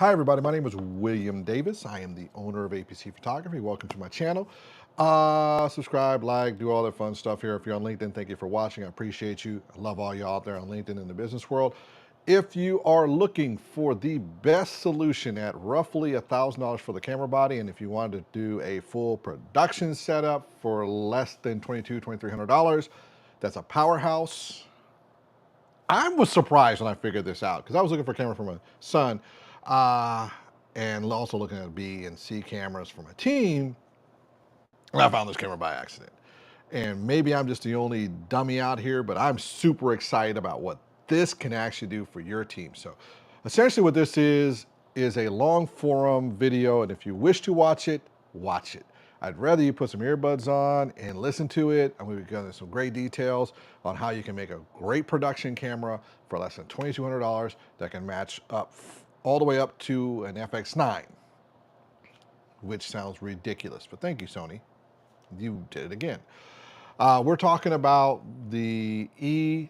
Hi everybody, my name is William Davis. I am the owner of A.P.C Photography. Welcome to my channel. Subscribe, like, do all that fun stuff here. If you're on LinkedIn, thank you for watching. I appreciate you. I love all y'all out there on LinkedIn in the business world. If you are looking for the best solution at roughly $1,000 for the camera body, and if you wanted to do a full production setup for less than $2,200, $2,300, that's a powerhouse. I was surprised when I figured this out because I was looking for a camera for my son and also looking at B and C cameras for my team. And I found this camera by accident. And maybe I'm just the only dummy out here, but I'm super excited about what this can actually do for your team. So essentially what this is a long forum video. And if you wish to watch it, watch it. I'd rather you put some earbuds on and listen to it. I'm going to be going into some great details on how you can make a great production camera for less than $2,200 that can match up all the way up to an FX9, which sounds ridiculous, but thank you, Sony. You did it again. We're talking about the E10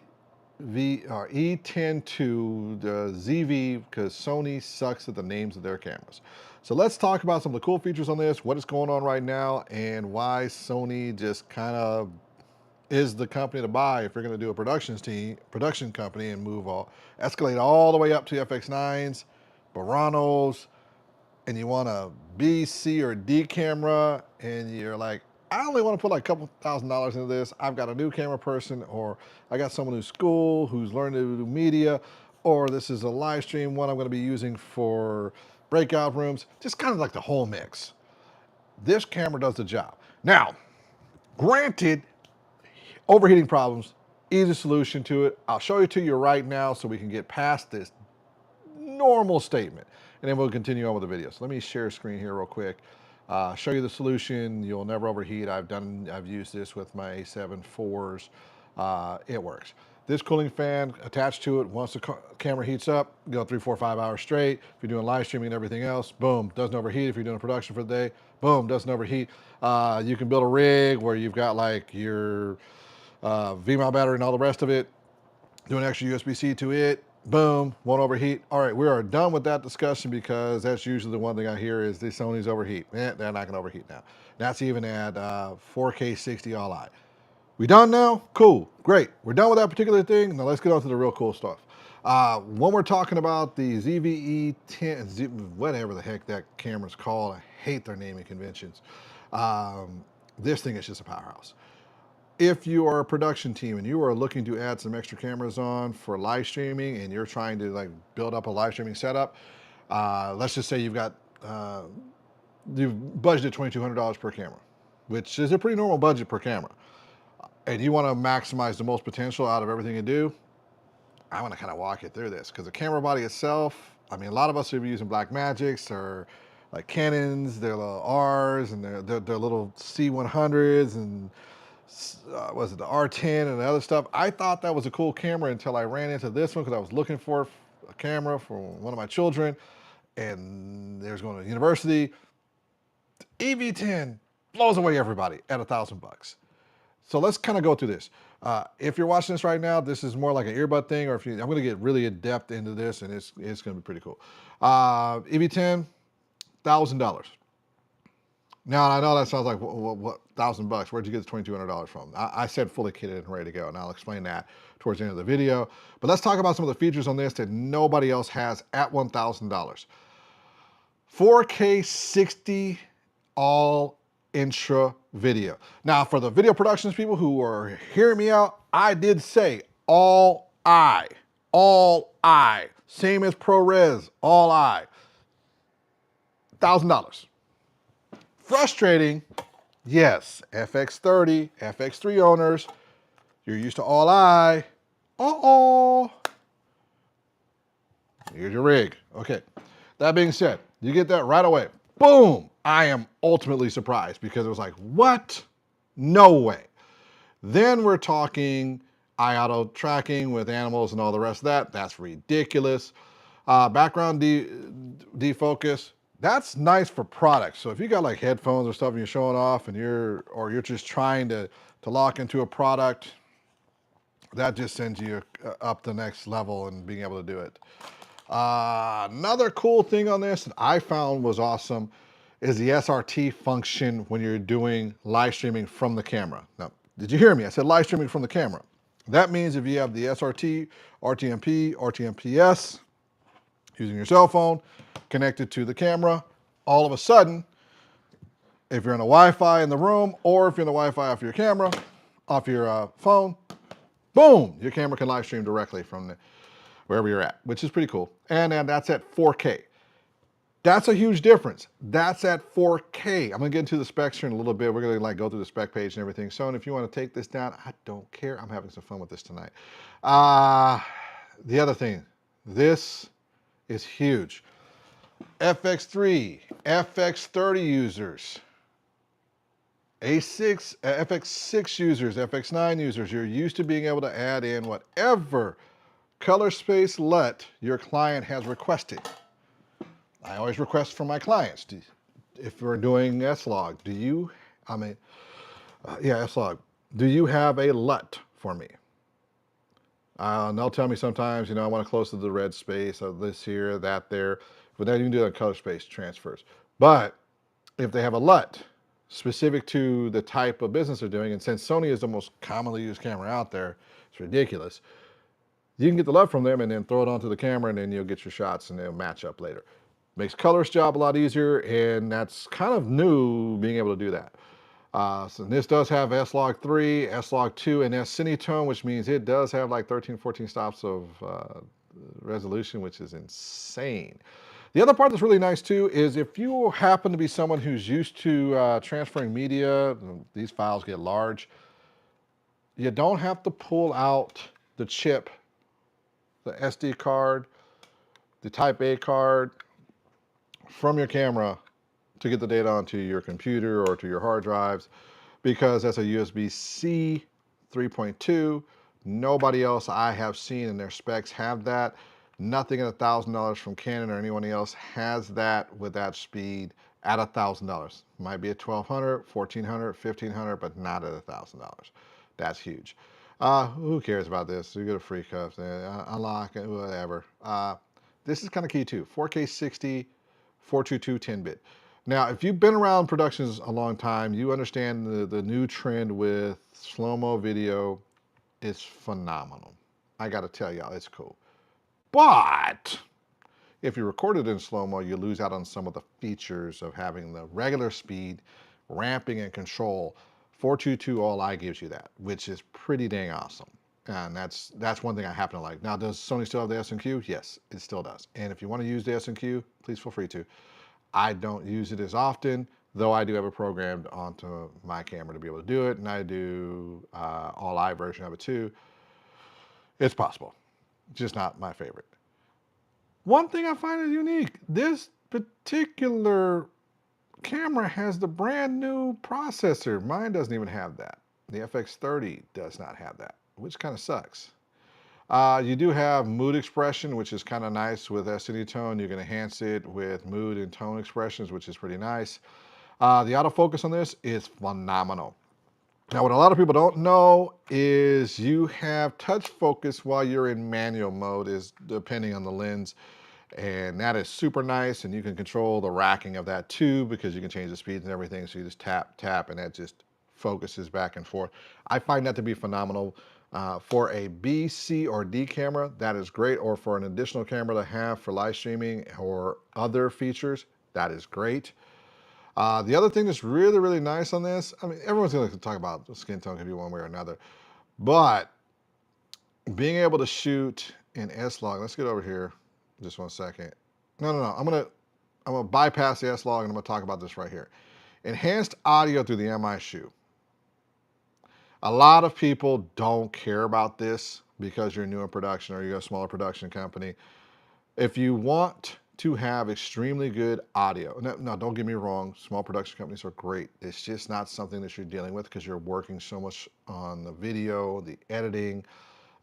to the ZV because Sony sucks at the names of their cameras. So let's talk about some of the cool features on this, what is going on right now, and why Sony just kind of is the company to buy if you're going to do a production company and escalate all the way up to FX9s, Baranos, and you want a B, C, or D camera, and you're like, I only want to put like a couple $1,000s into this. I've got a new camera person, or I got someone who's school, who's learning to do media, or this is a live stream one I'm going to be using for breakout rooms, just kind of like the whole mix. This camera does the job. Now, granted, overheating problems, easy solution to it. I'll show it to you right now so we can get past this normal statement, and then we'll continue on with the video. So let me share a screen here real quick. Show you the solution. You'll never overheat. I've used this with my A7 IVs. It works. This cooling fan attached to it, once the camera heats up, go 3, 4, 5 hours straight. If you're doing live streaming and everything else, boom, doesn't overheat. If you're doing a production for the day, boom, doesn't overheat. You can build a rig where you've got like your V-mount battery and all the rest of it, do an extra USB-C to it, boom, won't overheat. All right, we are done with that discussion because that's usually the one thing I hear is the Sony's overheat. They're not gonna overheat now. That's even at 4K 60 all eye. We done now? Cool, great. We're done with that particular thing. Now let's get on to the real cool stuff. When we're talking about the ZVE10, whatever the heck that camera's called, I hate their naming conventions. This thing is just a powerhouse. If you are a production team and you are looking to add some extra cameras on for live streaming and you're trying to like build up a live streaming setup, let's just say you've budgeted $2,200 per camera, which is a pretty normal budget per camera, and you want to maximize the most potential out of everything you do. I want to kind of walk you through this because the camera body itself, I mean, a lot of us are using Blackmagics or like Canons, their little Rs and their little C100s and was it the R10 and the other stuff. I thought that was a cool camera until I ran into this one because I was looking for a camera for one of my children and there's going to university. EV10 blows away everybody at $1,000. So let's kind of go through this. If you're watching this right now, this is more like an earbud thing, or I'm going to get really in depth into this and it's going to be pretty cool. EV10, $1,000. Now, I know that sounds like, what $1,000? Where'd you get the $2,200 from? I said fully kitted and ready to go, and I'll explain that towards the end of the video. But let's talk about some of the features on this that nobody else has at $1,000. 4K 60 all intra video. Now, for the video productions people who are hearing me out, I did say all eye, same as ProRes, all eye, $1,000. Frustrating, yes, FX30, FX3 owners, you're used to all eye. Here's your rig. Okay, that being said, you get that right away. Boom, I am ultimately surprised because it was like, what? No way. Then we're talking eye auto tracking with animals and all the rest of that. That's ridiculous. Background defocus. That's nice for products. So if you got like headphones or stuff and you're showing off and you're just trying to lock into a product, that just sends you up the next level and being able to do it. Another cool thing on this that I found was awesome is the SRT function when you're doing live streaming from the camera. Now, did you hear me? I said live streaming from the camera. That means if you have the SRT, RTMP, RTMPS using your cell phone connected to the camera, all of a sudden, if you're in a Wi-Fi in the room or if you're in the Wi-Fi off your camera, off your phone, boom, your camera can live stream directly from wherever you're at, which is pretty cool. And that's at 4K. That's a huge difference. That's at 4K. I'm gonna get into the specs here in a little bit. We're gonna go through the spec page and everything. So if you wanna take this down, I don't care. I'm having some fun with this tonight. The other thing, this is huge. FX3, FX30 users, A6, FX6 users, FX9 users, you're used to being able to add in whatever color space LUT your client has requested. I always request from my clients, if we're doing S-Log, S-Log, do you have a LUT for me? And they'll tell me sometimes, I want to close to the red space of this here, that there, but then you can do that color space transfers. But if they have a LUT specific to the type of business they're doing, and since Sony is the most commonly used camera out there, it's ridiculous. You can get the LUT from them and then throw it onto the camera and then you'll get your shots and they'll match up later. Makes colorist's job a lot easier, and that's kind of new, being able to do that. So this does have S-Log 3, S-Log 2, and S-Cinetone, which means it does have like 13, 14 stops of resolution, which is insane. The other part that's really nice too is if you happen to be someone who's used to transferring media, these files get large, you don't have to pull out the chip, the SD card, the Type A card from your camera to get the data onto your computer or to your hard drives, because that's a USB-C 3.2. Nobody else I have seen in their specs have that. Nothing at $1,000 from Canon or anyone else has that with that speed at $1,000. Might be at $1,200, $1,400, $1,500, but not at $1,000. That's huge. Who cares about this? You get a free cup, unlock it, whatever. This is kind of key too. 4K 60, 422 10-bit. Now, if you've been around productions a long time, you understand the new trend with slow-mo video is phenomenal. I got to tell y'all, it's cool. But if you record it in slow-mo, you lose out on some of the features of having the regular speed, ramping, and control. 422 All-I gives you that, which is pretty dang awesome. And that's one thing I happen to like. Now, does Sony still have the S&Q? Yes, it still does. And if you want to use the S&Q, please feel free to. I don't use it as often, though I do have it programmed onto my camera to be able to do it, and I do All-I version of it too. It's possible, just not my favorite. One thing I find is unique, this particular camera has the brand new processor. Mine doesn't even have that. The FX30 does not have that, which kind of sucks. You do have mood expression, which is kind of nice with S-Cinetone. You can enhance it with mood and tone expressions, which is pretty nice. The autofocus on this is phenomenal. Now, what a lot of people don't know is you have touch focus while you're in manual mode, is depending on the lens. And that is super nice, and you can control the racking of that too, because you can change the speeds and everything. So you just tap, tap, and that just focuses back and forth. I find that to be phenomenal. For a B, C, or D camera, that is great. Or for an additional camera to have for live streaming or other features, that is great. The other thing that's really, really nice on this, I mean, everyone's going to talk about skin tone can be one way or another, but being able to shoot in S-Log, let's get over here just one second. No, I'm gonna bypass the S-Log and I'm gonna talk about this right here. Enhanced audio through the MI shoe. A lot of people don't care about this because you're new in production or you're a smaller production company. If you want to have extremely good audio, no, don't get me wrong, small production companies are great. It's just not something that you're dealing with because you're working so much on the video, the editing.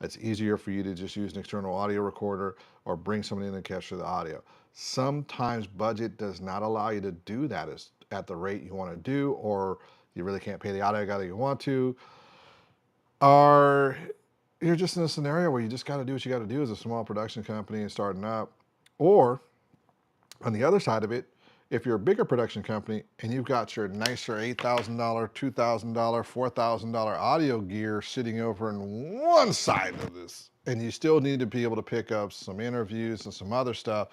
It's easier for you to just use an external audio recorder or bring someone in and capture the audio. Sometimes budget does not allow you to do that at the rate you want to do, or you really can't pay the audio guy that you want to, or you're just in a scenario where you just got to do what you got to do as a small production company and starting up. Or on the other side of it, if you're a bigger production company and you've got your nicer $8,000, $2,000, $4,000 audio gear sitting over in one side of this, and you still need to be able to pick up some interviews and some other stuff,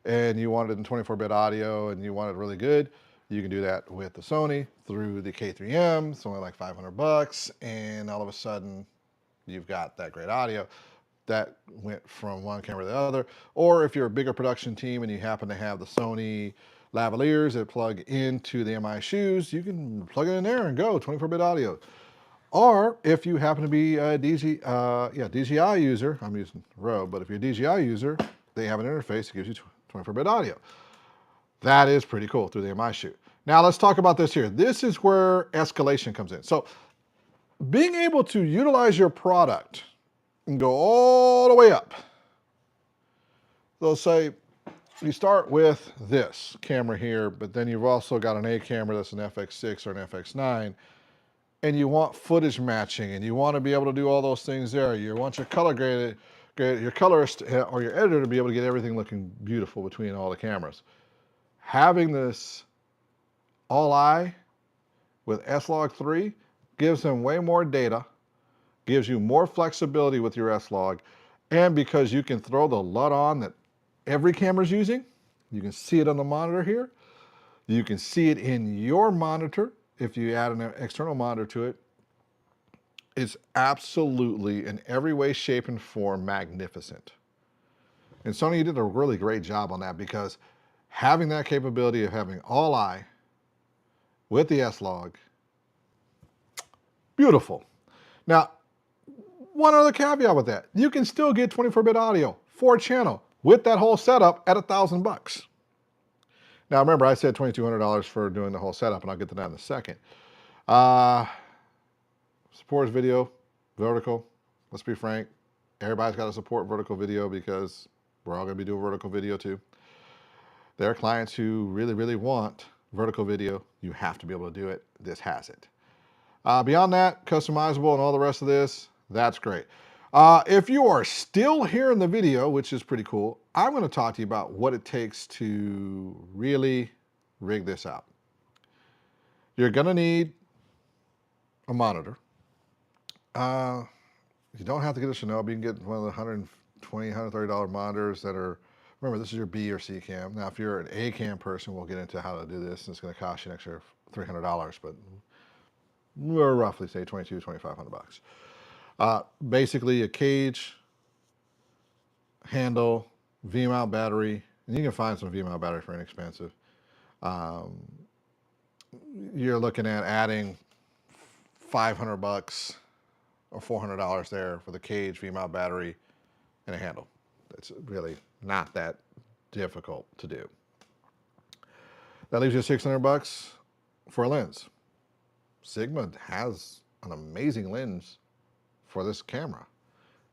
and you want it in 24-bit audio and you want it really good, you can do that with the Sony through the K3M. It's only like 500 bucks, and all of a sudden you've got that great audio. That went from one camera to the other. Or if you're a bigger production team and you happen to have the Sony lavaliers that plug into the MI shoes, you can plug it in there and go 24-bit audio. Or if you happen to be a DJI user, I'm using Rode, but if you're a DJI user, they have an interface that gives you 24-bit audio. That is pretty cool through the MI shoe. Now let's talk about this here. This is where escalation comes in. So being able to utilize your product and go all the way up. They'll say you start with this camera here, but then you've also got an A camera that's an FX6 or an FX9, and you want footage matching, and you want to be able to do all those things there. You want your color graded, your colorist or your editor to be able to get everything looking beautiful between all the cameras. Having this all-eye with S-Log3 gives them way more data, gives you more flexibility with your S-Log, and because you can throw the LUT on that every camera's using, you can see it on the monitor here, you can see it in your monitor if you add an external monitor to it. It's absolutely, in every way, shape, and form, magnificent. And Sony did a really great job on that, because having that capability of having all-eye with the S-Log, beautiful. Now, one other caveat with that, you can still get 24-bit audio, 4-channel, with that whole setup at $1,000. Now remember, I said $2,200 for doing the whole setup, and I'll get to that in a second. Supports video, vertical. Let's be frank, everybody's got to support vertical video because we're all going to be doing vertical video too. There are clients who really, really want vertical video. You have to be able to do it. This has it. Beyond that, customizable and all the rest of this, that's great. If you are still here in the video, which is pretty cool, I'm going to talk to you about what it takes to really rig this out. You're going to need a monitor. You don't have to get a Shinobi. You can get one of the $120, $130 monitors that are, remember, this is your B or C cam. Now, if you're an A cam person, we'll get into how to do this, and it's going to cost you an extra $300, but we'll roughly say $2,200, $2,500. Basically a cage, handle, V-mount battery, and you can find some V-mount battery for inexpensive. You're looking at adding $500 or $400 there for the cage, V-mount battery, and a handle. It's really not that difficult to do. That leaves you $600 for a lens. Sigma has an amazing lens for this camera.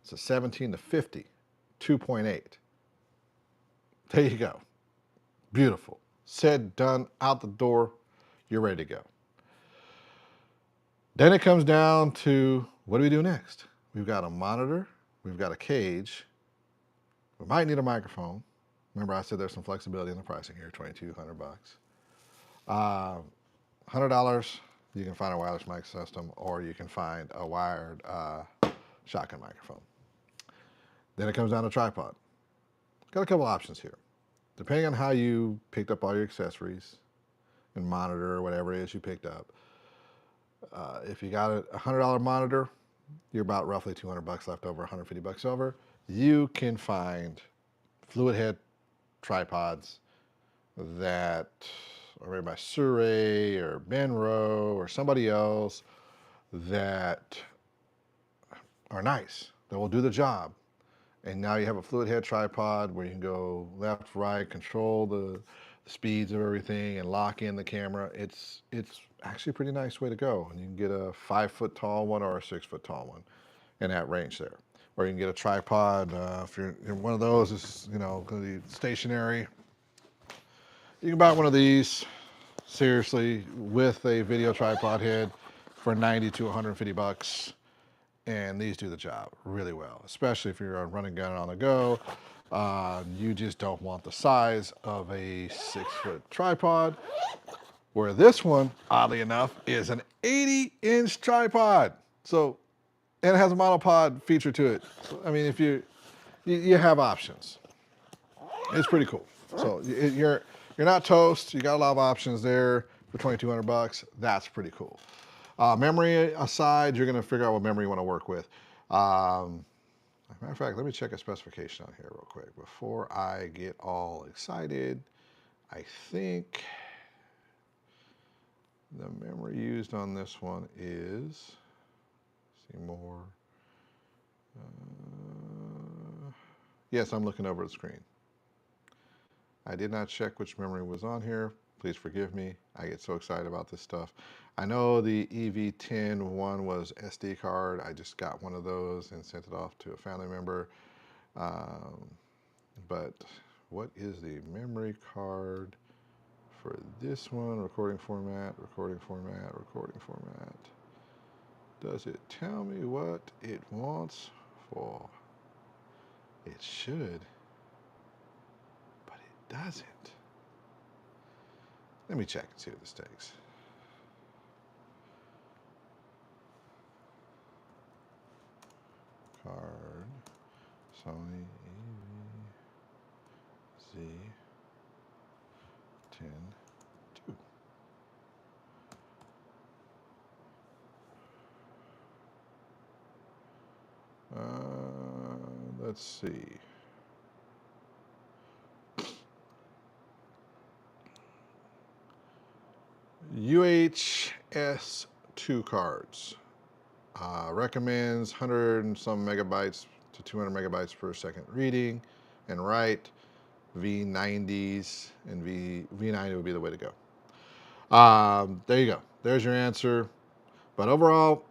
It's a 17 to 50, 2.8. There you go. Beautiful. Said, done, out the door, you're ready to go. Then it comes down to, what do we do next? We've got a monitor, we've got a cage, we might need a microphone. Remember, I said there's some flexibility in the pricing here, $2,200. $100, you can find a wireless mic system, or you can find a wired shotgun microphone. Then it comes down to tripod. Got a couple options here. Depending on how you picked up all your accessories and monitor or whatever it is you picked up. If you got a $100 monitor, you're about roughly $200 left over, $150 over. You can find fluid head tripods that are made by Sure or Benro or somebody else that are nice, that will do the job. And now you have a fluid head tripod where you can go left, right, control the speeds of everything and lock in the camera. It's actually a pretty nice way to go. And you can get a 5-foot tall one or a 6-foot tall one in that range there. Or you can get a tripod, if you're one of those, is, you know, going to be stationary. You can buy one of these, seriously, with a video tripod head for $90 to $150. And these do the job really well, especially if you're running gun on the go. You just don't want the size of a 6-foot tripod, where this one, oddly enough, is an 80-inch tripod. So, and it has a monopod feature to it. So, I mean, if you have options. It's pretty cool. So you're not toast. You got a lot of options there for 2,200 bucks. That's pretty cool. Memory aside, you're gonna figure out what memory you want to work with. Matter of fact, let me check a specification on here real quick before I get all excited. I think the memory used on this one is, see more. Yes, I'm looking over the screen. I did not check which memory was on here. Please forgive me. I get so excited about this stuff. I know the EV10 one was SD card. I just got one of those and sent it off to a family member. But what is the memory card for this one? Recording format, recording format, recording format. Does it tell me what it wants for? It should, but it doesn't. Let me check and see what this takes. Card, Sony Z10 2. Let's see. UHS2 cards. Recommends 100 and some megabytes to 200 megabytes per second reading and write. V90s and V90 would be the way to go. There you go. There's your answer. But overall,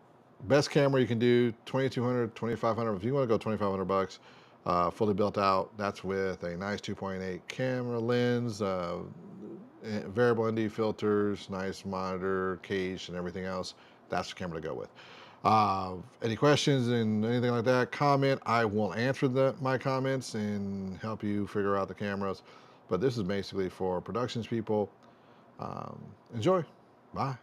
best camera you can do, 2,200, 2,500. If you want to go 2,500 bucks, fully built out, that's with a nice 2.8 camera lens, variable ND filters, nice monitor, cage, and everything else. That's the camera to go with. Any questions and anything like that, comment. I will answer my comments and help you figure out the cameras. But this is basically for productions people. Enjoy. Bye.